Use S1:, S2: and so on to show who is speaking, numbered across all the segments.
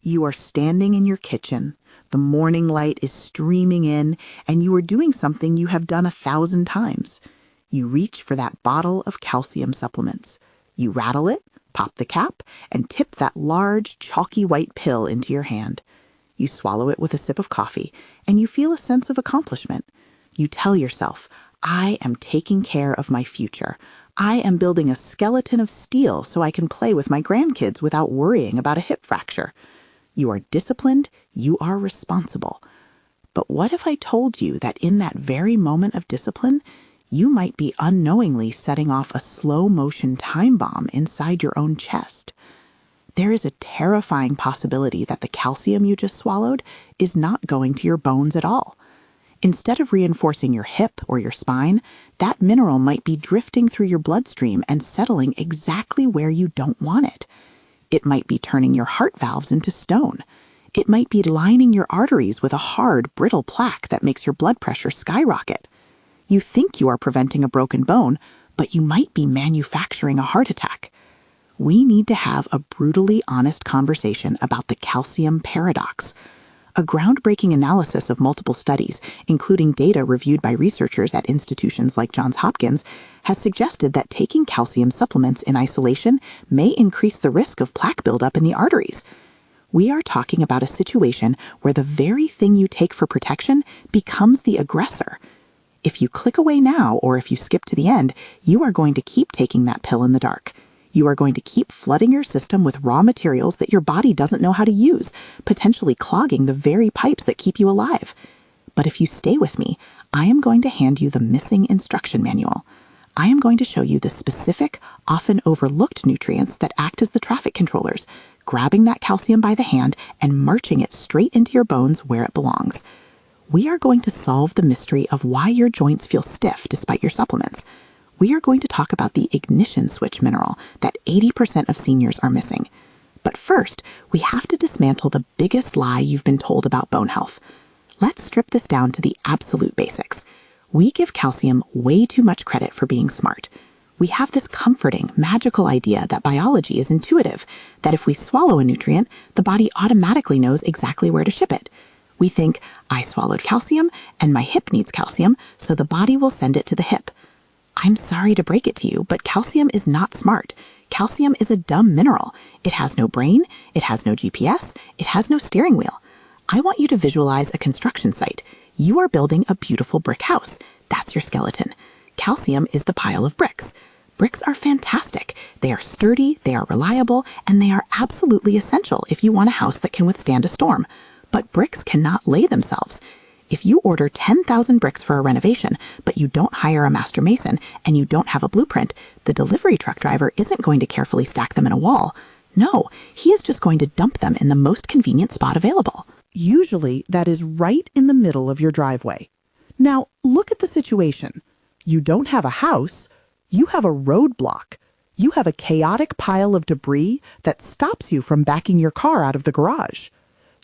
S1: You are standing in your kitchen. The morning light is streaming in, and you are doing something you have done 1,000 times. You reach for that bottle of calcium supplements. You rattle it, pop the cap, and tip that large, chalky white pill into your hand. You swallow it with a sip of coffee, and you feel a sense of accomplishment. You tell yourself, I am taking care of my future. I am building a skeleton of steel so I can play with my grandkids without worrying about a hip fracture. You are disciplined, you are responsible. But what if I told you that in that very moment of discipline, you might be unknowingly setting off a slow-motion time bomb inside your own chest? There is a terrifying possibility that the calcium you just swallowed is not going to your bones at all. Instead of reinforcing your hip or your spine, that mineral might be drifting through your bloodstream and settling exactly where you don't want it. It might be turning your heart valves into stone. It might be lining your arteries with a hard, brittle plaque that makes your blood pressure skyrocket. You think you are preventing a broken bone, but you might be manufacturing a heart attack. We need to have a brutally honest conversation about the calcium paradox. A groundbreaking analysis of multiple studies, including data reviewed by researchers at institutions like Johns Hopkins, has suggested that taking calcium supplements in isolation may increase the risk of plaque buildup in the arteries. We are talking about a situation where the very thing you take for protection becomes the aggressor. If you click away now, or if you skip to the end, you are going to keep taking that pill in the dark. You are going to keep flooding your system with raw materials that your body doesn't know how to use, potentially clogging the very pipes that keep you alive. But if you stay with me, I am going to hand you the missing instruction manual. I am going to show you the specific, often overlooked nutrients that act as the traffic controllers, grabbing that calcium by the hand and marching it straight into your bones where it belongs. We are going to solve the mystery of why your joints feel stiff despite your supplements. We are going to talk about the ignition switch mineral that 80% of seniors are missing. But first, we have to dismantle the biggest lie you've been told about bone health. Let's strip this down to the absolute basics. We give calcium way too much credit for being smart. We have this comforting, magical idea that biology is intuitive, that if we swallow a nutrient, the body automatically knows exactly where to ship it. We think, I swallowed calcium, and my hip needs calcium, so the body will send it to the hip. I'm sorry to break it to you, but calcium is not smart. Calcium is a dumb mineral. It has no brain, it has no GPS, it has no steering wheel. I want you to visualize a construction site. You are building a beautiful brick house. That's your skeleton. Calcium is the pile of bricks. Bricks are fantastic. They are sturdy, they are reliable, and they are absolutely essential if you want a house that can withstand a storm. But bricks cannot lay themselves. If you order 10,000 bricks for a renovation, but you don't hire a master mason and you don't have a blueprint, the delivery truck driver isn't going to carefully stack them in a wall. No, he is just going to dump them in the most convenient spot available.
S2: Usually, that is right in the middle of your driveway. Now, look at the situation. You don't have a house, you have a roadblock. You have a chaotic pile of debris that stops you from backing your car out of the garage.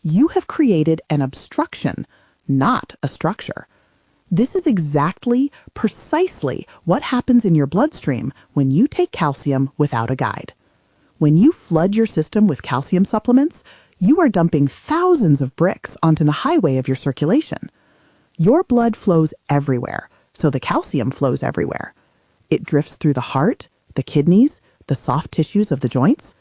S2: You have created an obstruction, not a structure. This is precisely what happens in your bloodstream when you take calcium without a guide. When you flood your system with calcium supplements, you are dumping thousands of bricks onto the highway of your circulation. Your blood flows everywhere, so the calcium flows everywhere. It drifts through the heart, the kidneys, the soft tissues of the joints.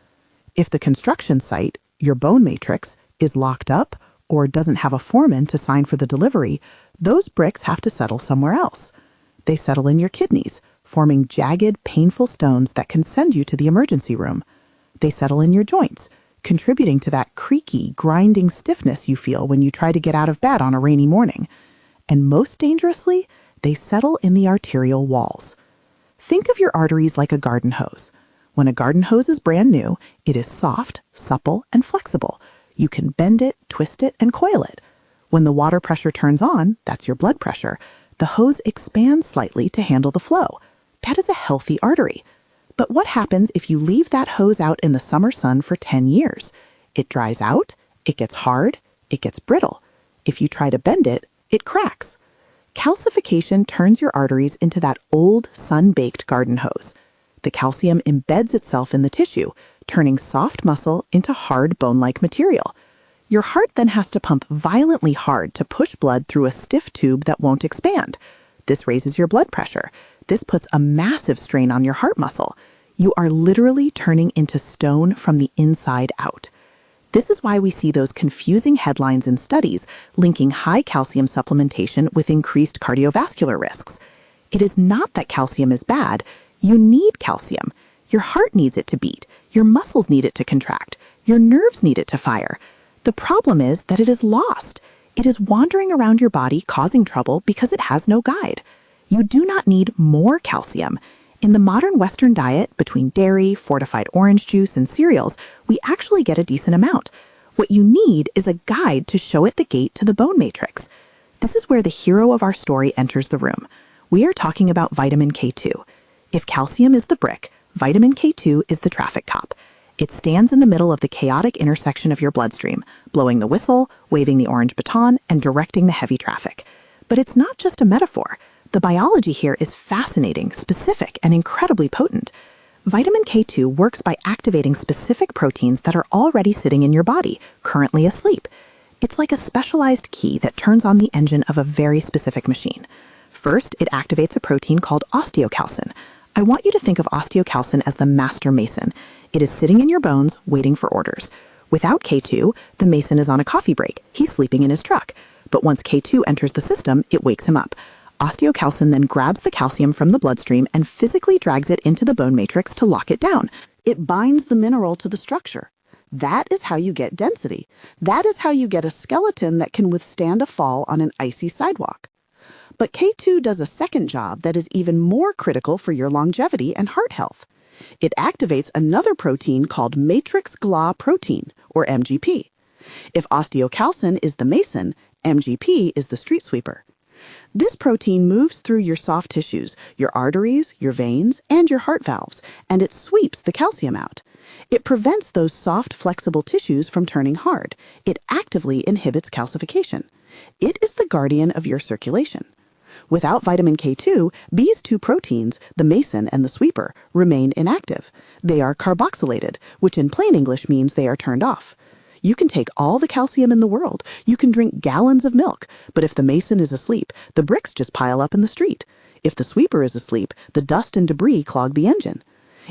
S2: If the construction site, your bone matrix, is locked up or doesn't have a foreman to sign for the delivery, those bricks have to settle somewhere else. They settle in your kidneys, forming jagged, painful stones that can send you to the emergency room. They settle in your joints, contributing to that creaky, grinding stiffness you feel when you try to get out of bed on a rainy morning. And most dangerously, they settle in the arterial walls. Think of your arteries like a garden hose. When a garden hose is brand new, it is soft, supple, and flexible. You can bend it, twist it, and coil it. When the water pressure turns on, that's your blood pressure, the hose expands slightly to handle the flow. That is a healthy artery. But what happens if you leave that hose out in the summer sun for 10 years? It dries out, it gets hard, it gets brittle. If you try to bend it, it cracks. Calcification turns your arteries into that old, sun-baked garden hose. The calcium embeds itself in the tissue, turning soft muscle into hard bone-like material. Your heart then has to pump violently hard to push blood through a stiff tube that won't expand. This raises your blood pressure. This puts a massive strain on your heart muscle. You are literally turning into stone from the inside out. This is why we see those confusing headlines in studies linking high calcium supplementation with increased cardiovascular risks. It is not that calcium is bad. You need calcium. Your heart needs it to beat. Your muscles need it to contract. Your nerves need it to fire. The problem is that it is lost. It is wandering around your body causing trouble because it has no guide. You do not need more calcium. In the modern Western diet, between dairy, fortified orange juice, and cereals, we actually get a decent amount. What you need is a guide to show it the gate to the bone matrix. This is where the hero of our story enters the room. We are talking about vitamin K2. If calcium is the brick, vitamin K2 is the traffic cop. It stands in the middle of the chaotic intersection of your bloodstream, blowing the whistle, waving the orange baton, and directing the heavy traffic. But it's not just a metaphor. The biology here is fascinating, specific, and incredibly potent. Vitamin K2 works by activating specific proteins that are already sitting in your body, currently asleep. It's like a specialized key that turns on the engine of a very specific machine. First, it activates a protein called osteocalcin. I want you to think of osteocalcin as the master mason. It is sitting in your bones, waiting for orders. Without K2, the mason is on a coffee break. He's sleeping in his truck. But once K2 enters the system, it wakes him up. Osteocalcin then grabs the calcium from the bloodstream and physically drags it into the bone matrix to lock it down.
S1: It binds the mineral to the structure. That is how you get density. That is how you get a skeleton that can withstand a fall on an icy sidewalk. But K2 does a second job that is even more critical for your longevity and heart health. It activates another protein called matrix GLA protein, or MGP. If osteocalcin is the mason, MGP is the street sweeper. This protein moves through your soft tissues, your arteries, your veins, and your heart valves, and it sweeps the calcium out. It prevents those soft, flexible tissues from turning hard. It actively inhibits calcification. It is the guardian of your circulation. Without vitamin K2, these two proteins, the mason and the sweeper, remain inactive. They are carboxylated, which in plain English means they are turned off. You can take all the calcium in the world, you can drink gallons of milk, but if the mason is asleep, the bricks just pile up in the street. If the sweeper is asleep, the dust and debris clog the engine.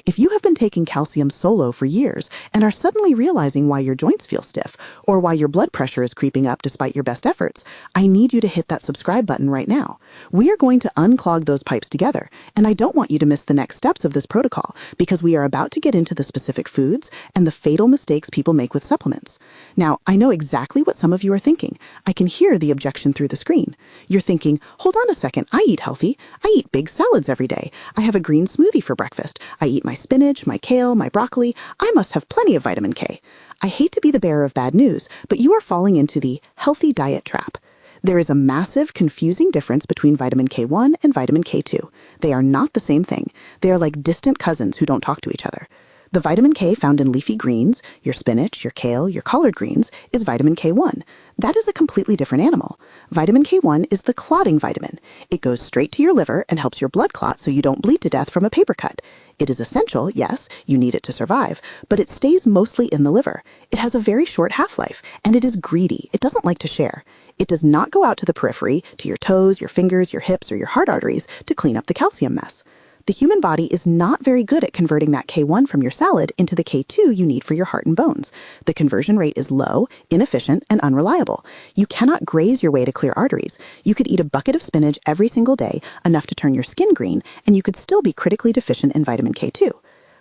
S1: If you have been taking calcium solo for years and are suddenly realizing why your joints feel stiff or why your blood pressure is creeping up despite your best efforts, I need you to hit that subscribe button right now. We are going to unclog those pipes together, and I don't want you to miss the next steps of this protocol because we are about to get into the specific foods and the fatal mistakes people make with supplements. Now, I know exactly what some of you are thinking. I can hear the objection through the screen. You're thinking, hold on a second, I eat healthy. I eat big salads every day. I have a green smoothie for breakfast. I eat my spinach, my kale, my broccoli. I must have plenty of vitamin K. I hate to be the bearer of bad news, but you are falling into the healthy diet trap. There is a massive, confusing difference between vitamin K1 and vitamin K2. They are not the same thing. They are like distant cousins who don't talk to each other. The vitamin K found in leafy greens, your spinach, your kale, your collard greens, is vitamin K1. That is a completely different animal. Vitamin K1 is the clotting vitamin. It goes straight to your liver and helps your blood clot so you don't bleed to death from a paper cut. It is essential, yes, you need it to survive, but it stays mostly in the liver. It has a very short half-life, and it is greedy. It doesn't like to share. It does not go out to the periphery, to your toes, your fingers, your hips, or your heart arteries to clean up the calcium mess. The human body is not very good at converting that K1 from your salad into the K2 you need for your heart and bones. The conversion rate is low, inefficient, and unreliable. You cannot graze your way to clear arteries. You could eat a bucket of spinach every single day, enough to turn your skin green, and you could still be critically deficient in vitamin K2.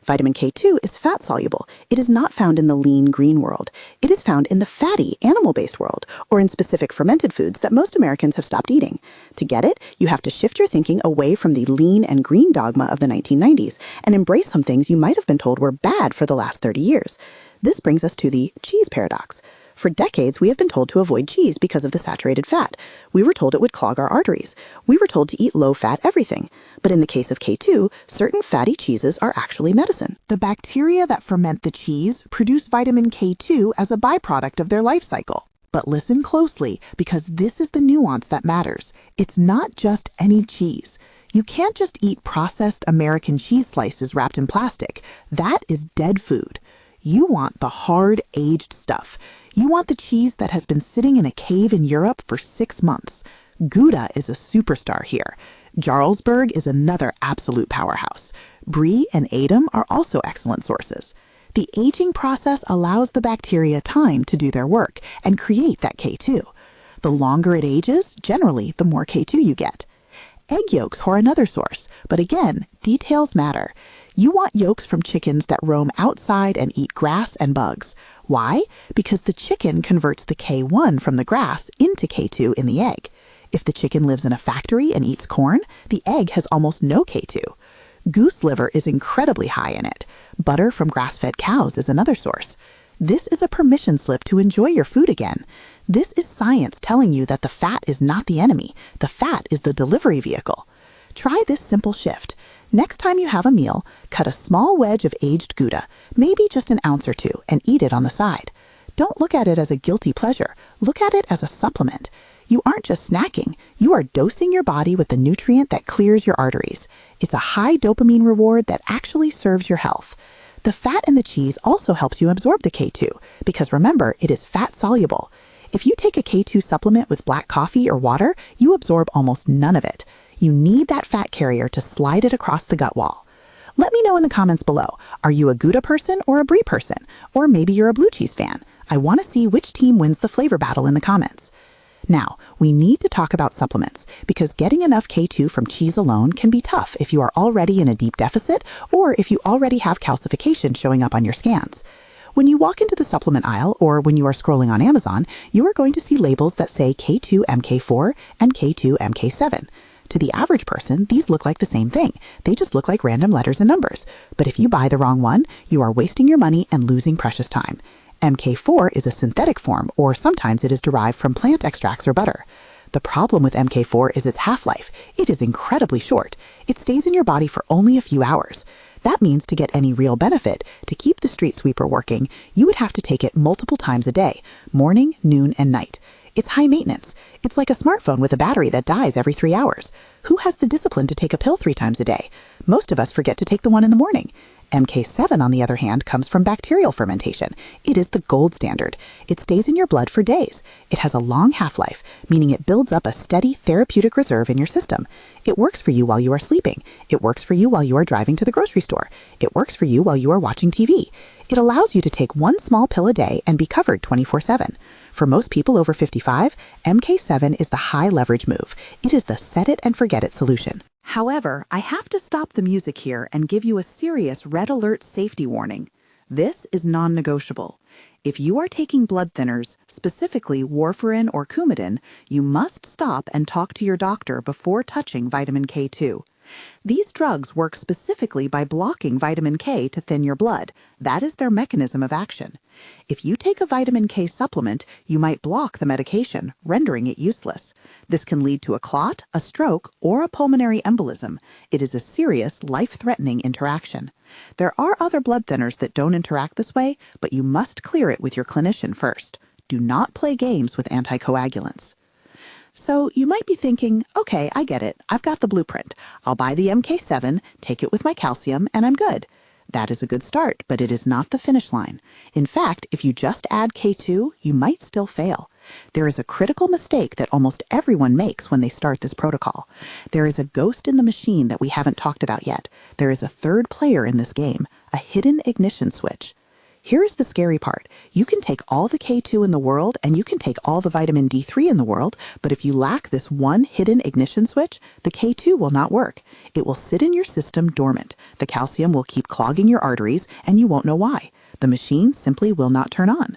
S1: Vitamin K2 is fat-soluble. It is not found in the lean, green world. It is found in the fatty, animal-based world, or in specific fermented foods that most Americans have stopped eating. To get it, you have to shift your thinking away from the lean and green dogma of the 1990s and embrace some things you might have been told were bad for the last 30 years. This brings us to the cheese paradox. For decades, we have been told to avoid cheese because of the saturated fat. We were told it would clog our arteries. We were told to eat low-fat everything. But in the case of K2, certain fatty cheeses are actually medicine.
S2: The bacteria that ferment the cheese produce vitamin K2 as a byproduct of their life cycle. But listen closely, because this is the nuance that matters. It's not just any cheese. You can't just eat processed American cheese slices wrapped in plastic. That is dead food. You want the hard, aged stuff. You want the cheese that has been sitting in a cave in Europe for 6 months. Gouda is a superstar here. Jarlsberg is another absolute powerhouse. Brie and Edam are also excellent sources. The aging process allows the bacteria time to do their work and create that K2. The longer it ages, generally, the more K2 you get. Egg yolks are another source, but again, details matter. You want yolks from chickens that roam outside and eat grass and bugs. Why? Because the chicken converts the K1 from the grass into K2 in the egg. If the chicken lives in a factory and eats corn, the egg has almost no K2. Goose liver is incredibly high in it. Butter from grass-fed cows is another source. This is a permission slip to enjoy your food again. This is science telling you that the fat is not the enemy. The fat is the delivery vehicle. Try this simple shift. Next time you have a meal, cut a small wedge of aged Gouda, maybe just an ounce or two, and eat it on the side. Don't look at it as a guilty pleasure. Look at it as a supplement. You aren't just snacking. You are dosing your body with the nutrient that clears your arteries. It's a high dopamine reward that actually serves your health. The fat in the cheese also helps you absorb the K2, because remember, it is fat soluble. If you take a K2 supplement with black coffee or water, you absorb almost none of it. You need that fat carrier to slide it across the gut wall. Let me know in the comments below. Are you a Gouda person or a Brie person? Or maybe you're a blue cheese fan. I want to see which team wins the flavor battle in the comments. Now, we need to talk about supplements, because getting enough K2 from cheese alone can be tough if you are already in a deep deficit or if you already have calcification showing up on your scans. When you walk into the supplement aisle or when you are scrolling on Amazon, you are going to see labels that say K2 MK4 and K2 MK7. To the average person, these look like the same thing. They just look like random letters and numbers. But if you buy the wrong one, you are wasting your money and losing precious time. MK4 is a synthetic form, or sometimes it is derived from plant extracts or butter. The problem with MK4 is its half-life. It is incredibly short. It stays in your body for only a few hours. That means to get any real benefit, to keep the street sweeper working, you would have to take it multiple times a day, morning, noon, and night. It's high maintenance. It's like a smartphone with a battery that dies every 3 hours. Who has the discipline to take a pill 3 times a day? Most of us forget to take the one in the morning. MK7, on the other hand, comes from bacterial fermentation. It is the gold standard. It stays in your blood for days. It has a long half-life, meaning it builds up a steady therapeutic reserve in your system. It works for you while you are sleeping. It works for you while you are driving to the grocery store. It works for you while you are watching TV. It allows you to take one small pill a day and be covered 24/7. For most people over 55, MK7 is the high leverage move. It is the set it and forget it solution. However, I have to stop the music here and give you a serious red alert safety warning. This is non-negotiable. If you are taking blood thinners, specifically warfarin or Coumadin, you must stop and talk to your doctor before touching vitamin K2. These drugs work specifically by blocking vitamin K to thin your blood. That is their mechanism of action. If you take a vitamin K supplement, you might block the medication, rendering it useless. This can lead to a clot, a stroke, or a pulmonary embolism. It is a serious, life-threatening interaction. There are other blood thinners that don't interact this way, but you must clear it with your clinician first. Do not play games with anticoagulants. So you might be thinking, okay, I get it. I've got the blueprint. I'll buy the MK7, take it with my calcium, and I'm good. That is a good start, but it is not the finish line. In fact, if you just add K2, you might still fail. There is a critical mistake that almost everyone makes when they start this protocol. There is a ghost in the machine that we haven't talked about yet. There is a third player in this game, a hidden ignition switch. Here is the scary part. You can take all the K2 in the world and you can take all the vitamin D3 in the world, but if you lack this one hidden ignition switch, the K2 will not work. It will sit in your system dormant. The calcium will keep clogging your arteries and you won't know why. The machine simply will not turn on.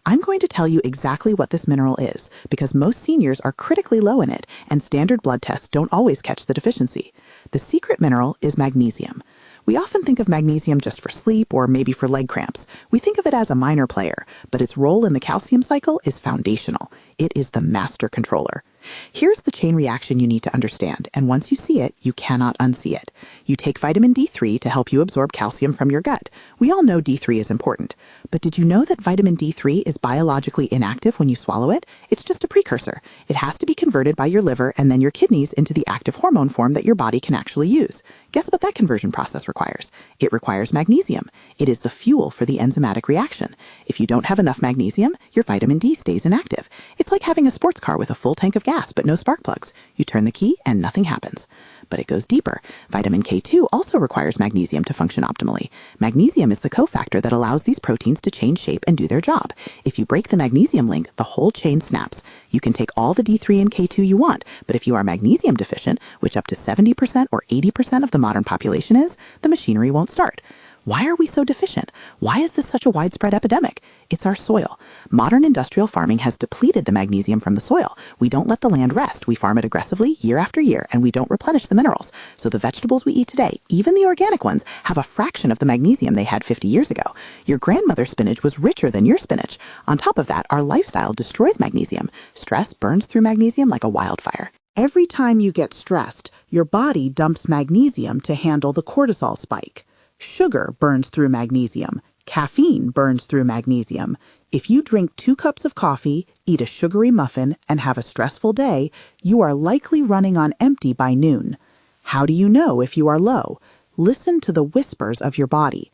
S2: I'm going to tell you exactly what this mineral is, because most seniors are critically low in it, and standard blood tests don't always catch the deficiency. The secret mineral is magnesium. We often think of magnesium just for sleep or maybe for leg cramps. We think of it as a minor player, but its role in the calcium cycle is foundational. It is the master controller. Here's the chain reaction you need to understand, and once you see it, you cannot unsee it. You take vitamin D3 to help you absorb calcium from your gut. We all know D3 is important, but did you know that vitamin D3 is biologically inactive when you swallow it? It's just a precursor. It has to be converted by your liver and then your kidneys into the active hormone form that your body can actually use. Guess what that conversion process requires? It requires magnesium. It is the fuel for the enzymatic reaction. If you don't have enough magnesium, your vitamin D stays inactive. It's like having a sports car with a full tank of gas but no spark plugs. You turn the key and nothing happens. But it goes deeper. Vitamin K2 also requires magnesium to function optimally. Magnesium is the cofactor that allows these proteins to change shape and do their job. If you break the magnesium link, the whole chain snaps. You can take all the D3 and K2 you want, but if you are magnesium deficient, which up to 70% or 80% of the modern population is, the machinery won't start. Why are we so deficient? Why is this such a widespread epidemic? It's our soil. Modern industrial farming has depleted the magnesium from the soil. We don't let the land rest. We farm it aggressively year after year, and we don't replenish the minerals. So the vegetables we eat today, even the organic ones, have a fraction of the magnesium they had 50 years ago. Your grandmother's spinach was richer than your spinach. On top of that, our lifestyle destroys magnesium. Stress burns through magnesium like a wildfire.
S1: Every time you get stressed, your body dumps magnesium to handle the cortisol spike. Sugar burns through magnesium. Caffeine burns through magnesium. If you drink 2 cups of coffee, eat a sugary muffin, and have a stressful day, you are likely running on empty by noon. How do you know if you are low? Listen to the whispers of your body.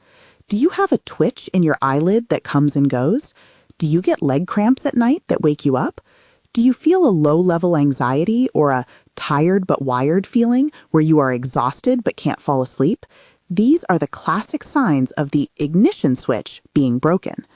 S1: Do you have a twitch in your eyelid that comes and goes? Do you get leg cramps at night that wake you up? Do you feel a low-level anxiety or a tired but wired feeling where you are exhausted but can't fall asleep? These are the classic signs of the ignition switch being broken.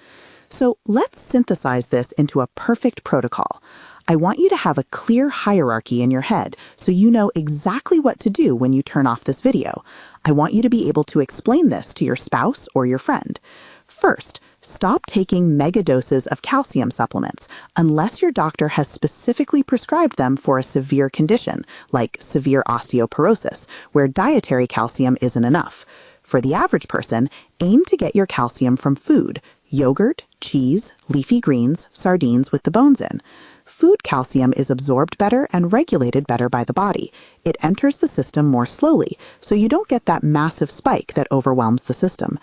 S1: So let's synthesize this into a perfect protocol. I want you to have a clear hierarchy in your head so you know exactly what to do when you turn off this video. I want you to be able to explain this to your spouse or your friend. First, stop taking mega doses of calcium supplements unless your doctor has specifically prescribed them for a severe condition, like severe osteoporosis, where dietary calcium isn't enough. For the average person, aim to get your calcium from food: yogurt, cheese, leafy greens, sardines with the bones in. Food calcium is absorbed better and regulated better by the body. It enters the system more slowly, so you don't get that massive spike that overwhelms the system.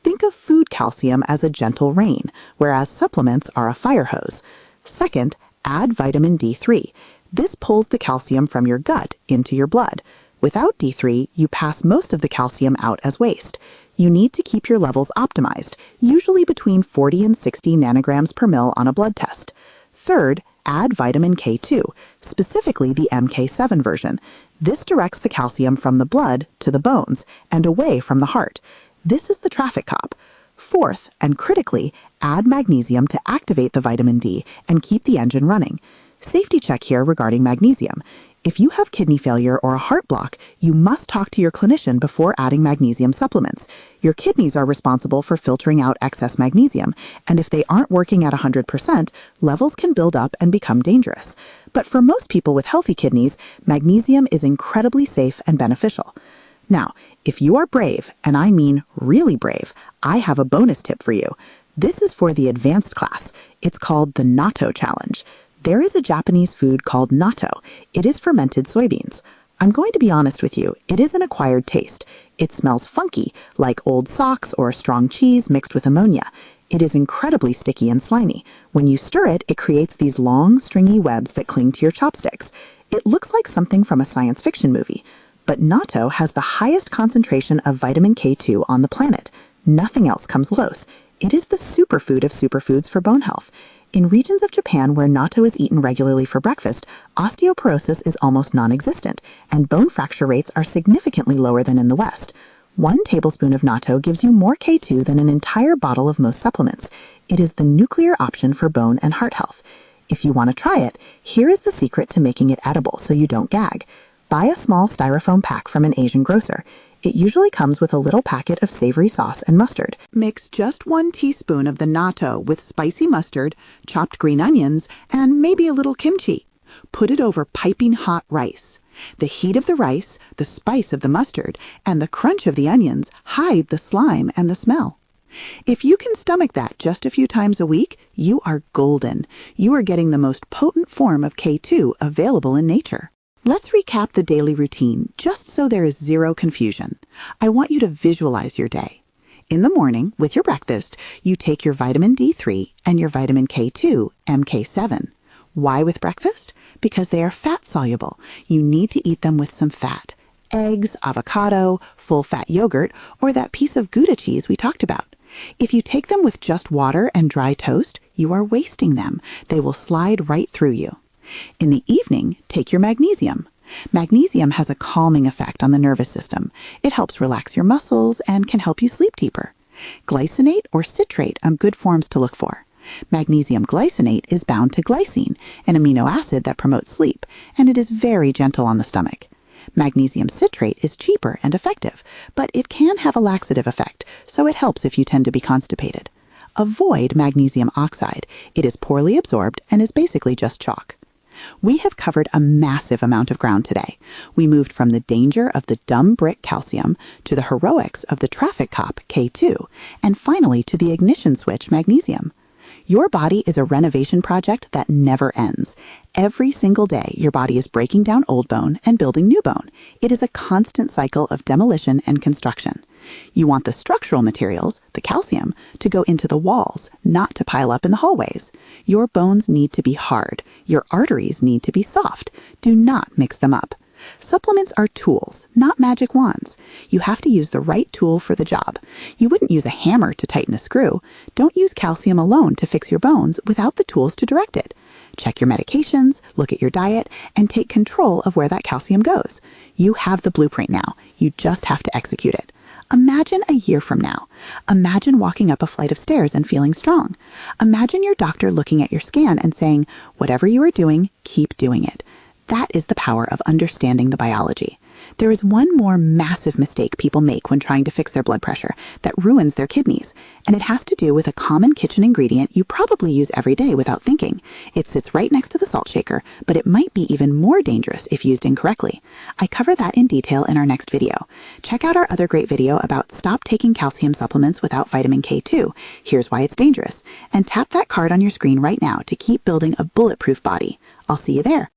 S1: Think of food calcium as a gentle rain, whereas supplements are a fire hose. Second, add vitamin D3. This pulls the calcium from your gut into your blood. Without D3, you pass most of the calcium out as waste. You need to keep your levels optimized, usually between 40 and 60 nanograms per mil on a blood test. Third, add vitamin K2, specifically the MK7 version. This directs the calcium from the blood to the bones and away from the heart. This is the traffic cop. Fourth, and critically, add magnesium to activate the vitamin D and keep the engine running. Safety check here regarding magnesium. If you have kidney failure or a heart block, you must talk to your clinician before adding magnesium supplements. Your kidneys are responsible for filtering out excess magnesium, and if they aren't working at 100%, levels can build up and become dangerous. But for most people with healthy kidneys, magnesium is incredibly safe and beneficial. Now, if you are brave, and I mean really brave, I have a bonus tip for you. This is for the advanced class. It's called the Natto challenge. There is a Japanese food called natto. It is fermented soybeans. I'm going to be honest with you, it is an acquired taste. It smells funky, like old socks or strong cheese mixed with ammonia. It is incredibly sticky and slimy. When you stir it, it creates these long, stringy webs that cling to your chopsticks. It looks like something from a science fiction movie. But natto has the highest concentration of vitamin K2 on the planet. Nothing else comes close. It is the superfood of superfoods for bone health. In regions of Japan where natto is eaten regularly for breakfast, osteoporosis is almost non-existent, and bone fracture rates are significantly lower than in the West. 1 tablespoon of natto gives you more K2 than an entire bottle of most supplements. It is the nuclear option for bone and heart health. If you want to try it, here is the secret to making it edible so you don't gag. Buy a small styrofoam pack from an Asian grocer. It usually comes with a little packet of savory sauce and mustard. Mix just 1 teaspoon of the natto with spicy mustard, chopped green onions, and maybe a little kimchi. Put it over piping hot rice. The heat of the rice, the spice of the mustard, and the crunch of the onions hide the slime and the smell. If you can stomach that just a few times a week, you are golden. You are getting the most potent form of K2 available in nature. Let's recap the daily routine just so there is zero confusion. I want you to visualize your day. In the morning, with your breakfast, you take your vitamin D3 and your vitamin K2, MK7. Why with breakfast? Because they are fat soluble. You need to eat them with some fat. Eggs, avocado, full-fat yogurt, or that piece of Gouda cheese we talked about. If you take them with just water and dry toast, you are wasting them. They will slide right through you. In the evening, take your magnesium. Magnesium has a calming effect on the nervous system. It helps relax your muscles and can help you sleep deeper. Glycinate or citrate are good forms to look for. Magnesium glycinate is bound to glycine, an amino acid that promotes sleep, and it is very gentle on the stomach. Magnesium citrate is cheaper and effective, but it can have a laxative effect, so it helps if you tend to be constipated. Avoid magnesium oxide. It is poorly absorbed and is basically just chalk. We have covered a massive amount of ground today. We moved from the danger of the dumb brick calcium to the heroics of the traffic cop K2, and finally to the ignition switch magnesium. Your body is a renovation project that never ends. Every single day, your body is breaking down old bone and building new bone. It is a constant cycle of demolition and construction. You want the structural materials, the calcium, to go into the walls, not to pile up in the hallways. Your bones need to be hard. Your arteries need to be soft. Do not mix them up. Supplements are tools, not magic wands. You have to use the right tool for the job. You wouldn't use a hammer to tighten a screw. Don't use calcium alone to fix your bones without the tools to direct it. Check your medications, look at your diet, and take control of where that calcium goes. You have the blueprint now. You just have to execute it. Imagine a year from now. Imagine walking up a flight of stairs and feeling strong. Imagine your doctor looking at your scan and saying, whatever you are doing, keep doing it. That is the power of understanding the biology. There is one more massive mistake people make when trying to fix their blood pressure that ruins their kidneys, and it has to do with a common kitchen ingredient you probably use every day without thinking. It sits right next to the salt shaker, but it might be even more dangerous if used incorrectly. I cover that in detail in our next video. Check out our other great video about stop taking calcium supplements without vitamin K2. Here's why it's dangerous. And tap that card on your screen right now to keep building a bulletproof body. I'll see you there.